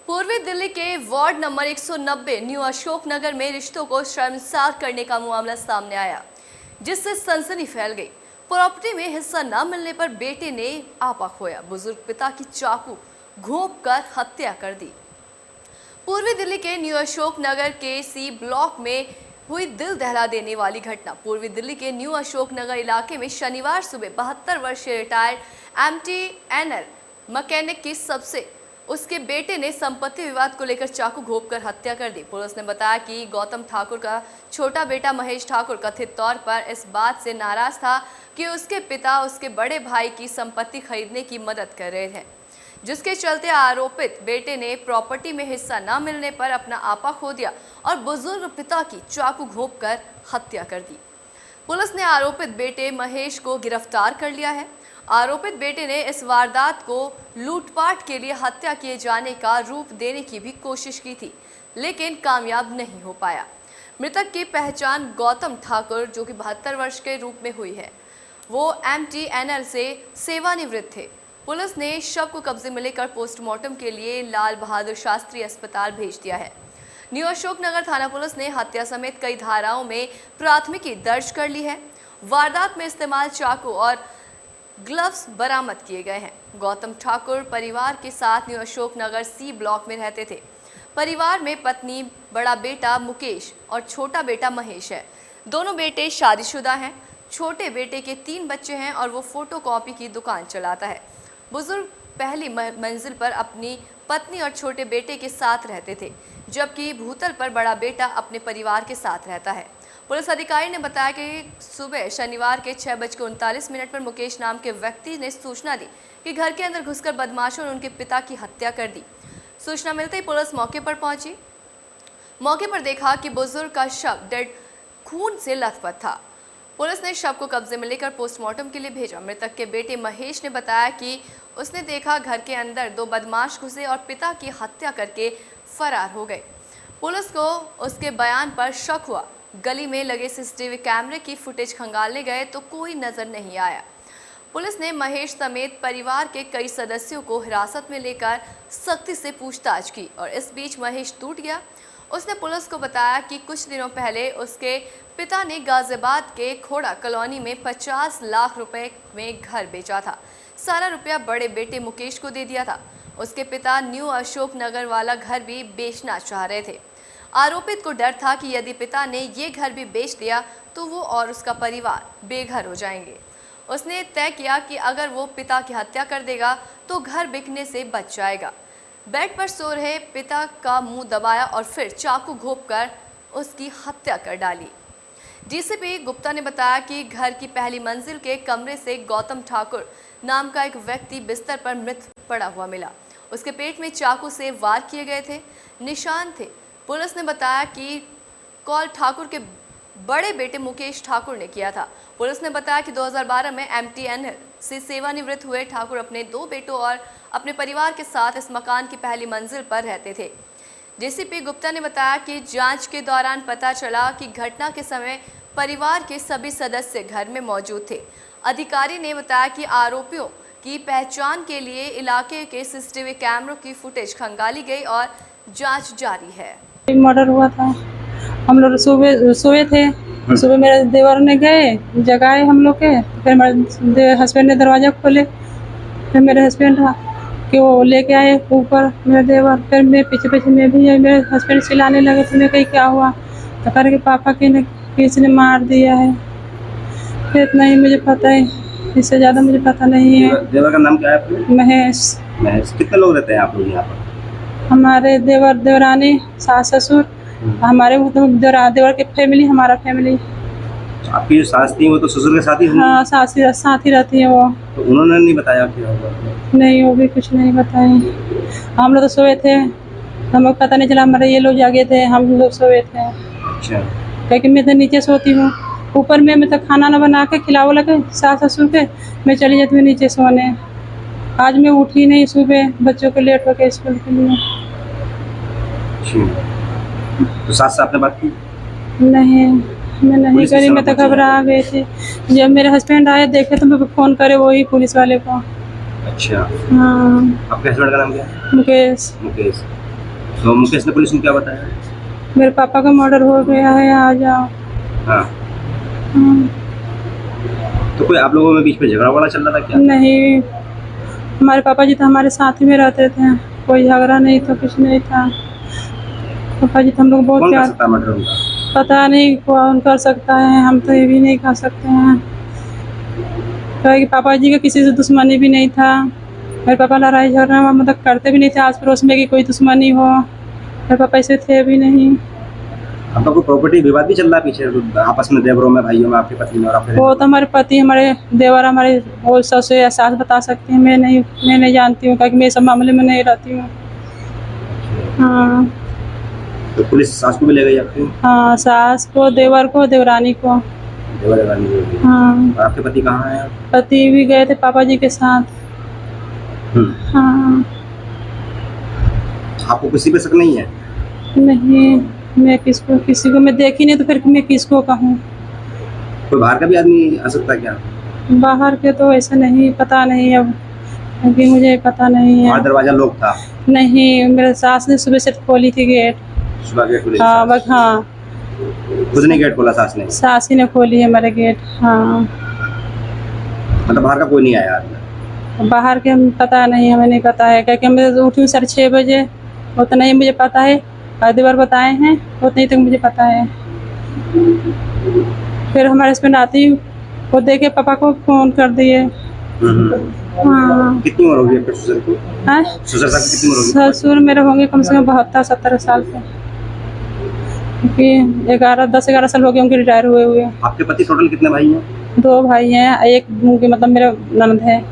पूर्वी दिल्ली के ward number 190 new Ashok Nagar में रिश्तों को शर्मसार करने का मामला सामने आया, जिससे सनसनी फैल गई। प्रॉपर्टी में हिस्सा न मिलने पर बेटे ने आपा खोया, बुजुर्ग पिता की चाकू घोंपकर हत्या कर दी। पूर्वी दिल्ली के न्यू अशोक नगर के सी ब्लॉक में हुई दिल दहला देने वाली घटना। पूर्वी दिल्ली के न्यू अशोक नगर इलाके में शनिवार सुबह 72 वर्षीय रिटायर्ड MTNL मैकेनिक की सबसे उसके बेटे ने संपत्ति विवाद को लेकर चाकू घोंपकर हत्या कर दी। पुलिस ने बताया कि गौतम ठाकुर का छोटा बेटा महेश ठाकुर कथित तौर पर इस बात से नाराज था कि उसके पिता उसके बड़े भाई की संपत्ति खरीदने की मदद कर रहे थे, जिसके चलते आरोपित बेटे ने प्रॉपर्टी में हिस्सा न मिलने पर अपना आपा खो दिया और बुजुर्ग पिता की चाकू घोंपकर हत्या कर दी। पुलिस ने आरोपित बेटे महेश को गिरफ्तार कर लिया है। आरोपित बेटे ने इस वारदात को लूटपाट के लिए हत्या किए जाने का रूप देने की भी कोशिश की थी, लेकिन कामयाब नहीं हो पाया। मृतक की पहचान गौतम ठाकुर, जो कि 72 वर्ष के रूप में हुई है। वो MTNL से सेवानिवृत्त थे। पुलिस ने शव को कब्जे में लेकर पोस्टमार्टम के लिए लाल बहादुर शास्त्री अस्पताल भेज दिया है। न्यू अशोक नगर थाना पुलिस ने हत्या समेत कई धाराओं में प्राथमिकी दर्ज कर ली है। वारदात में इस्तेमाल चाकू और ग्लव्स बरामद किए गए हैं। गौतम ठाकुर परिवार के साथ new Ashok Nagar C block में रहते थे। परिवार में पत्नी, बड़ा बेटा मुकेश और छोटा बेटा महेश है। दोनों बेटे शादीशुदा हैं। छोटे बेटे के 3 बच्चे हैं और वो फोटोकॉपी की दुकान चलाता है। बुजुर्ग पहली मंजिल पर अपनी पत्नी और छोटे बेटे के साथ रहते थे, जबकि भूतल पर बड़ा बेटा अपने परिवार के साथ रहता है। पुलिस अधिकारी ने बताया कि सुबह शनिवार के 6:39 पर मुकेश नाम के व्यक्ति ने सूचना दी कि घर के अंदर घुसकर बदमाशों ने उनके पिता की हत्या कर दी। सूचना मिलते ही पुलिस मौके पर पहुंची। मौके पर देखा कि बुजुर्ग का शव डेड खून से लथपथ था। पुलिस ने शव को कब्जे में लेकर पोस्टमार्टम के लिए भेजा। मृतक के बेटे महेश ने बताया कि उसने देखा घर के अंदर 2 बदमाश घुसे और पिता की हत्या करके फरार हो गए। पुलिस को उसके बयान पर शक हुआ। गली में लगे CCTV कैमरे की फुटेज खंगालने गए तो कोई नजर नहीं आया। पुलिस ने महेश समेत परिवार के कई सदस्यों को हिरासत में लेकर सख्ती से पूछताछ की और इस बीच महेश टूट गया। उसने पुलिस को बताया कि कुछ दिनों पहले उसके पिता ने गाजियाबाद के खोड़ा कॉलोनी में 50 लाख रुपए में घर बेचा था। सारा रुपया बड़े बेटे मुकेश को दे दिया था। उसके पिता न्यू अशोक नगर वाला घर भी बेचना चाह रहे थे। आरोपित को डर था कि यदि पिता ने ये घर भी बेच दिया तो वो और उसका परिवार बेघर हो जाएंगे। उसने तय किया कि अगर वो पिता की हत्या कर देगा तो घर बिकने से बच जाएगा। बेड पर सो रहे पिता का मुंह दबाया और फिर चाकू घोंपकर उसकी हत्या कर डाली। DCP गुप्ता ने बताया कि घर की पहली मंजिल के कमरे से गौतम ठाकुर नाम का एक व्यक्ति बिस्तर पर मृत पड़ा हुआ मिला। उसके पेट में चाकू से वार किए गए थे, निशान थे। पुलिस ने बताया कि कॉल ठाकुर के बड़े बेटे मुकेश ठाकुर ने किया था। पुलिस ने बताया कि 2012 में MTNL से सेवानिवृत्त हुए ठाकुर अपने 2 बेटों और अपने परिवार के साथ इस मकान की पहली मंजिल पर रहते थे। DCP गुप्ता ने बताया कि जांच के दौरान पता चला कि घटना के समय परिवार के सभी सदस्य घर में मौजूद थे। अधिकारी ने बताया कि आरोपियों की पहचान के लिए इलाके के CCTV कैमरों की फुटेज खंगाली गई और जांच जारी है। मर्डर हुआ था। हम लोग सुबह सोए थे। सुबह मेरे देवर ने गए जगाए हम लोग के। फिर मेरे हस्बैंड ने दरवाज़ा खोले। फिर मेरे हस्बैंड कि वो लेके आए ऊपर मेरे देवर। फिर मैं पीछे पीछे मैं भी आई। मेरे हस्बैंड चिल्लाने लगे थे। मैं कहीं क्या हुआ तो कर के पापा के ने किसी ने मार दिया है। फिर इतना ही मुझे पता है, इससे ज़्यादा मुझे पता नहीं है। देवर का नाम क्या है आपके? महेश। महेश। कितने लोग रहते हैं आप लोग यहाँ पर? हमारे देवर, देवरानी, सास ससुर, हमारे देवर के फैमिली, हमारा फैमिली। आपकी जो सास थी वो तो ससुर के साथ ही होंगी? हाँ, साथ ही रहती है वो। तो उन्होंने नहीं बताया क्या हुआ? नहीं, वो भी कुछ नहीं बताए। हम लोग तो सोए थे, हमें पता नहीं चला। हमारे ये लोग जागे थे, हम लोग सोए थे। अच्छा। क्योंकि मैं तो नीचे सोती हूँ, ऊपर में मैं तो खाना ना बना के खिलाओ लगे सास ससुर के, मैं चली जाती हूँ नीचे सोने। आज मैं उठी नहीं सुबह, बच्चों को लेट होकर स्कूल के लिए। तो सास से आपने बात की? नहीं, मैं नहीं करी। मैं तो घबरा गई थी। जब मेरे हस्बैंड आए देखे तो मैं फ़ोन करे वही पुलिस वाले को। अच्छा। हाँ। आपके हस्बैंड का नाम क्या है? मुकेश। मुकेश। तो मुकेश ने पुलिस को क्या बताया? मेरे पापा का मर्डर हो गया है, आ जाओ। हाँ, हाँ, तो कोई आप लोगों में बीच में झगड़ा वगड़ा चल रहा था क्या? नहीं, हमारे पापा जी तो हमारे साथ ही में रहते थे, कोई झगड़ा नहीं था, कुछ नहीं था। पापा जी तो हम लोग बहुत कौन कर प्यार, सकता है मर्डर उनका? पता नहीं कौन कर सकता है, हम तो ये भी नहीं कर सकते हैं। क्योंकि पापा जी का किसी से दुश्मनी भी नहीं था। मेरे पापा लड़ाई झगड़ा मतलब करते भी नहीं थे आस पड़ोस में कि कोई दुश्मनी हो। मेरे पापा ऐसे थे भी नहीं। आपका कोई प्रॉपर्टी विवाद भी चल रहा है पीछे, तो आपस में देवरों में, भाइयों में, आपके पति में और आपके? वो तो हमारे पति, हमारे देवर, हमारे वो ससुर या सास बता सकती हैं, मैं नहीं जानती हूँ, क्योंकि मैं सब मामले में नहीं रहती हूँ। हाँ तो पुलिस सास को भी ले गई आपकी? हाँ, सास को, देवर को, देवरानी को। देवर देवरानी को भी। हाँ, और आपके पति कहाँ हैं? पति भी गए थे पापा जी के साथ। हाँ, आपको किसी पे शक नहीं है? नहीं, मैं किसी को मैं देखी नहीं तो फिर मैं किसको कहूँ। कोई बाहर का भी आदमी आ सकता है क्या? बाहर के तो ऐसा नहीं, पता नहीं अब, क्योंकि मुझे पता नहीं है। वहाँ दरवाजा लॉक था? नहीं, मेरे सास ने सुबह से खोली थी गेट। सुबह गेट खुली? हाँ बस, हाँ, खुद ने गेट खोला सास ने? सास ही ने खोली है मेरे गेट। हाँ, मतलब बाहर का कोई नहीं आया अंदर? बाहर के पता नहीं, हमें नहीं पता है, क्योंकि मैं तो उठी हूँ 6:30 बजे, उतना ही मुझे पता है। आधी बार बताए हैं, उतने ही तक मुझे पता है। फिर हमारे हस्बैंड आते ही वो देखे पापा को फोन कर दिए। हाँ। कितनी उम्र होगी आपके ससुर को? हाँ? ससुर साहब की कितनी उम्र होगी? ससुर मेरे होंगे कम से कम 72-70 साल के, क्योंकि 10-11 साल हो गए उनके रिटायर हुए। आपके पति टोटल कितने भाई हैं? 2 भाई हैं, एक उनके मतलब मेरा ननद है।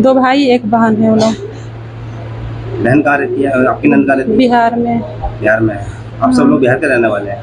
2 भाई, 1 बहन है। वो लोग बहन कहाँ रहती है? आपकी नंद कहाँ रहती है? बिहार में। बिहार में? आप सब लोग बिहार के रहने वाले हैं?